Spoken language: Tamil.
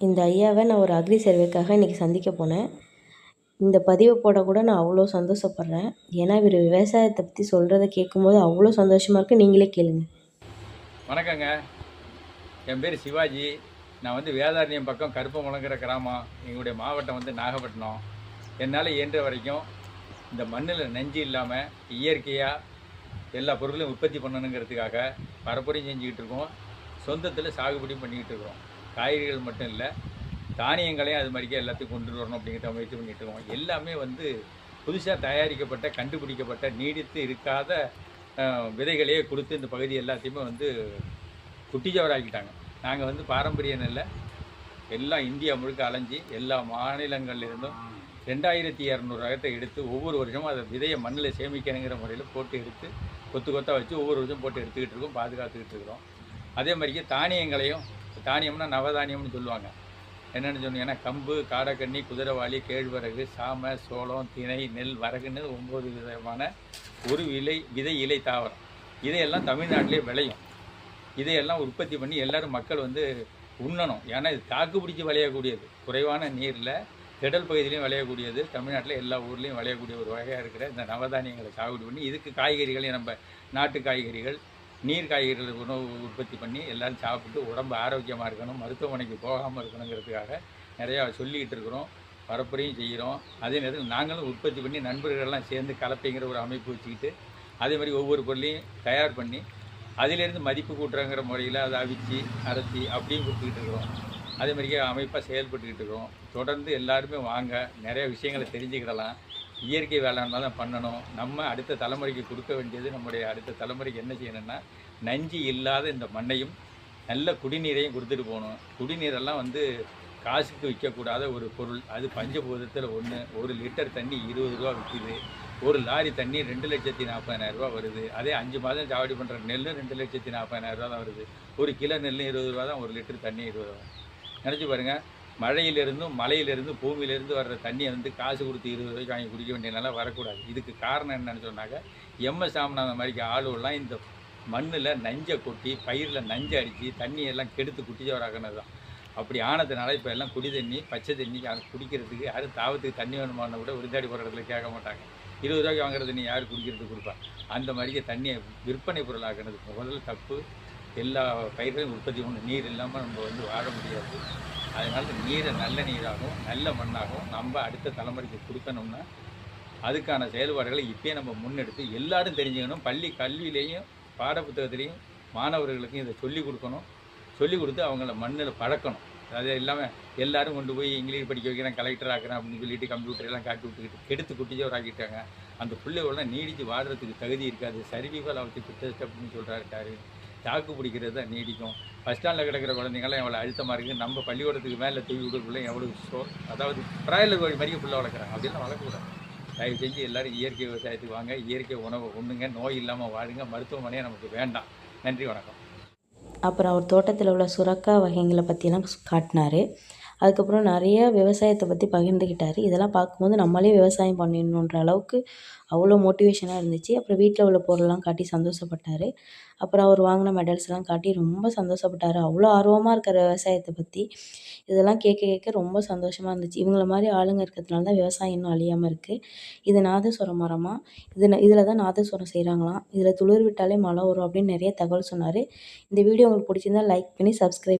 இந்த ஐயாவை நான் ஒரு அக்ரி சர்வேக்காக இன்றைக்கி சந்திக்க போனேன். இந்த பதிவை போட கூட நான் அவ்வளோ சந்தோஷப்படுறேன். ஏன்னா இவர் விவசாயத்தை பற்றி சொல்கிறத கேட்கும்போது அவ்வளோ சந்தோஷமாக இருக்குது. நீங்களே கேளுங்க. வணக்கங்க, என் பேர் சிவாஜி. நான் வந்து வேதாரண்யம் பக்கம் கருப்பமுளங்கிற கிராமம். எங்களுடைய மாவட்டம் வந்து நாகப்பட்டினம். என்னால் இயன்ற வரைக்கும் இந்த மண்ணில் நஞ்சு இல்லாமல் இயற்கையாக எல்லா பொருளையும் உற்பத்தி பண்ணணுங்கிறதுக்காக பரப்புரையும் செஞ்சுக்கிட்டு இருக்கோம். சொந்தத்தில் சாகுபடி பண்ணிக்கிட்டு இருக்கிறோம். காய்கறிகள் மட்டும் இல்லை, தானியங்களையும் அது மாதிரிக்கே எல்லாத்தையும் கொண்டு வரணும் அப்படிங்கிற முயற்சி பண்ணிகிட்டு இருக்கோம். எல்லாமே வந்து புதுசாக தயாரிக்கப்பட்ட, கண்டுபிடிக்கப்பட்ட, நீடித்து இருக்காத விதைகளையே கொடுத்து இந்த பகுதி எல்லாத்தையுமே வந்து குட்டிச்சவராக்கிட்டாங்க. நாங்கள் வந்து பாரம்பரிய நெல்லை எல்லாம் இந்தியா முழுக்க அலைஞ்சி எல்லா மாநிலங்கள்லேருந்தும் 2200 ரகத்தை எடுத்து ஒவ்வொரு வருஷமும் அதை விதையை மண்ணில் சேமிக்கணுங்கிற முறையில் போட்டு எடுத்து கொத்து கொத்தாக வச்சு ஒவ்வொரு வருஷம் போட்டு எடுத்துக்கிட்டு இருக்கோம், பாதுகாத்துக்கிட்டு இருக்கிறோம். அதே மாதிரிக்கே தானியங்களையும், தானியம்னா நவதானியம்னு சொல்லுவாங்க. என்னென்னு சொன்னீங்கன்னா கம்பு, காடைக்கண்ணி, குதிரைவாளி, கேழ்வரகு, சாமை, சோளம், திணை, நெல், வரகுன்னு 9 விதமான ஒரு விதை இலை தாவரம். இதையெல்லாம் தமிழ்நாட்டிலே விளையும். இதையெல்லாம் உற்பத்தி பண்ணி எல்லோரும் மக்கள் வந்து உண்ணணும். ஏன்னா இது தாக்கு பிடிச்சி விளையக்கூடியது, குறைவான நீரில் திடல் பகுதியிலையும் விளையக்கூடியது, தமிழ்நாட்டில் எல்லா ஊர்லேயும் விளையக்கூடிய ஒரு வகையாக இருக்கிற இந்த நவதானியங்களை சாகுபடி பண்ணி இதுக்கு காய்கறிகளையும் நம்ம நாட்டு காய்கறிகள், நீர் காய்கறிகள் உணவு உற்பத்தி பண்ணி எல்லோரும் சாப்பிட்டு உடம்பு ஆரோக்கியமாக இருக்கணும், மருத்துவமனைக்கு போகாமல் இருக்கணுங்கிறதுக்காக நிறையா சொல்லிக்கிட்டு இருக்கிறோம், பரப்புரையும் செய்கிறோம். அதே நேரத்தில் நாங்களும் உற்பத்தி பண்ணி நண்பர்கள்லாம் சேர்ந்து கலப்பைங்கிற ஒரு அமைப்பு வச்சுக்கிட்டு அதே மாதிரி ஒவ்வொரு பொருளையும் தயார் பண்ணி அதிலேருந்து மதிப்பு கூட்டுறங்கிற முறையில் அதை அவிச்சு அரைச்சி அப்படியும் கொடுத்துக்கிட்டு இருக்கிறோம். அதே மாதிரியே அமைப்பாக செயல்பட்டுக்கிட்டு இருக்கிறோம். தொடர்ந்து எல்லாருமே வாங்க, நிறைய விஷயங்களை தெரிஞ்சுக்கிடலாம். இயற்கை வேளாண்மை தான் பண்ணணும். நம்ம அடுத்த தலைமுறைக்கு கொடுக்க வேண்டியது, நம்முடைய அடுத்த தலைமுறைக்கு என்ன செய்யணும்னா நஞ்சு இல்லாத இந்த மண்ணையும் நல்ல குடிநீரையும் கொடுத்துட்டு போகணும். குடிநீரெல்லாம் வந்து காசுக்கு விற்கக்கூடாத ஒரு பொருள். அது பஞ்சபூதத்தில் ஒன்று. 1 லிட்டர் தண்ணி 20 ரூபா விற்கிது. ஒரு லாரி தண்ணி 2,40,000 வருது. அதே 5 மாதம் சாவடி பண்ணுற நெல் 2,40,000 தான் வருது. ஒரு கிலோ நெல் 20 ரூபா தான், 1 லிட்டர் தண்ணி 20 ரூபா. நினச்சி பாருங்கள், மழையிலிருந்தும் மலையிலிருந்து பூமியிலேருந்து வர்ற தண்ணியை வந்து காசு கொடுத்து 20 ரூபாய்க்கு வாங்கி குடிக்க வேண்டிய நிலை வரக்கூடாது. இதுக்கு காரணம் என்னன்னு சொன்னாக்க, எம்எஸ் சாமிநாதன் மாதிரிக்கு ஆளுவெல்லாம் இந்த மண்ணில் நஞ்சை கொட்டி, பயிரில் நஞ்சை அடித்து தண்ணியெல்லாம் கெடுத்து குட்டிச்சவராக்கினது தான். அப்படி ஆனதுனால இப்போ எல்லாம் குடி தண்ணி, பச்சை தண்ணி குடிக்கிறதுக்கு யாரும் தாவத்துக்கு தண்ணி வேணுமான்னு கூட விருந்தாடி போகிற இடத்துல கேட்க மாட்டாங்க. 20 ரூபாய்க்கு வாங்குற தண்ணி யார் குடிக்கிறதுக்கு கொடுப்பா? அந்த மாதிரியே தண்ணியை விற்பனை பொருளாக்குனது முதல்ல தப்பு. எல்லா பயிர்களையும் உற்பத்தி பண்ணணும். நீர் இல்லாமல் நம்ம வந்து வாழ முடியாது. அதனால நீரை நல்ல நீராகவும் நல்ல மண்ணாகவும் நம்ம அடுத்த தலைமுறைக்கு கொடுக்கணும்னா அதுக்கான செயல்பாடுகளை இப்போயே நம்ம முன்னெடுத்து எல்லாரும் தெரிஞ்சுக்கணும். பள்ளி கல்வியிலையும் பாடப்புத்தகத்துலேயும் மாணவர்களுக்கும் இதை சொல்லிக் கொடுக்கணும். சொல்லிக் கொடுத்து அவங்கள மண்ணில் பழக்கணும். அது இல்லாமல் எல்லோரும் கொண்டு போய் இங்கிலீஷ் படிக்க வைக்கிறேன், கலெக்டர் ஆக்குறேன் அப்படின்னு சொல்லிட்டு கம்ப்யூட்டரெல்லாம் காட்டி விட்டுக்கிட்டு கெடுத்து குட்டிச்சவராக்கிட்டாங்க. அந்த பிள்ளைகளெல்லாம் நீடித்து வாடுறதுக்கு தகுதி இருக்காது. சர்விவல் அவற்றி பிட்டஸ்ட் அப்படின்னு சொல்கிறாரு. தாக்கு பிடிக்கிறது தான் நீடிக்கும். பஸ் ஸ்டாண்டில் கிடக்கிற குழந்தைங்களாம் எவ்வளோ அழுத்தமாக இருக்குது. நம்ம பள்ளிக்கூடத்துக்கு மேலே தூவி விடுறதுக்குள்ளே எவ்வளோ அதாவது பிராய்லர் வழி மாதிரிக்கு ஃபுல்லாக வளர்க்குறாங்க. அப்படிலாம் வளர்க்கக்கூடாது. தயவு செஞ்சு எல்லோரும் இயற்கை விவசாயத்துக்கு வாங்க, இயற்கை உணவை உண்ணுங்க, நோய் இல்லாமல் வாழுங்க. மருத்துவமனையே நமக்கு வேண்டாம். நன்றி, வணக்கம். அப்புறம் அவர் தோட்டத்தில் உள்ள சுரக்காய் வகைகளை பற்றிலாம் காட்டினார். அதுக்கப்புறம் நிறைய விவசாயத்தை பற்றி பகிர்ந்துக்கிட்டார். இதெல்லாம் பார்க்கும்போது நம்மளே விவசாயம் பண்ணிடணுன்ற அளவுக்கு அவ்வளோ மோட்டிவேஷனாக இருந்துச்சு. அப்புறம் வீட்டில் உள்ள பொருள்லாம் காட்டி சந்தோஷப்பட்டார். அப்புறம் அவர் வாங்கின மெடல்ஸ்லாம் காட்டி ரொம்ப சந்தோஷப்பட்டார். அவ்வளோ ஆர்வமாக இருக்கிற விவசாயத்தை பற்றி இதெல்லாம் கேட்க கேட்க ரொம்ப சந்தோஷமாக இருந்துச்சு. இவங்கள மாதிரி ஆளுங்க இருக்கிறதுனால தான் விவசாயம் இன்னும் அழியாமல் இருக்குது. இது நாதஸ்வரம் மரமா, இதில் தான் நாதஸ்வரம் செய்கிறாங்களாம். இதில் துளிர் விட்டாலே மழை வரும் அப்படின்னு நிறைய தகவல் சொன்னார். இந்த வீடியோ உங்களுக்கு பிடிச்சிருந்தா லைக் பண்ணி சப்ஸ்கிரைப்